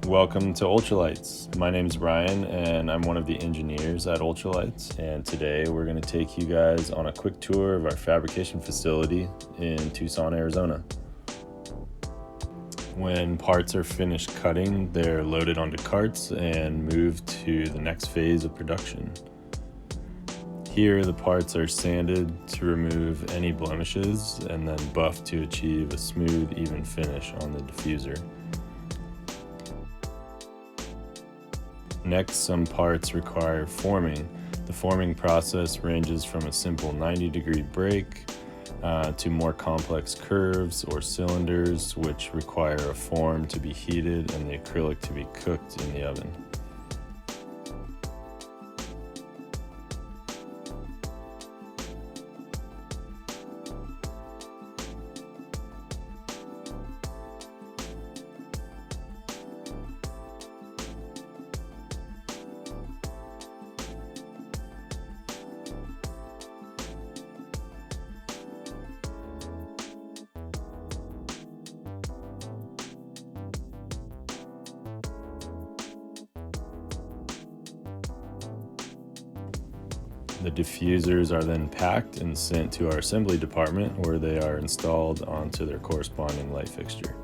Welcome to UltraLights. My name is Ryan and I'm one of the engineers at UltraLights, and today we're going to take you guys on a quick tour of our fabrication facility in Tucson, Arizona. When parts are finished cutting, they're loaded onto carts and moved to the next phase of production. Here, the parts are sanded to remove any blemishes and then buffed to achieve a smooth, even finish on the diffuser. Next, some parts require forming. The forming process ranges from a simple 90-degree break to more complex curves or cylinders, which require a form to be heated and the acrylic to be cooked in the oven. The diffusers are then packed and sent to our assembly department, where they are installed onto their corresponding light fixture.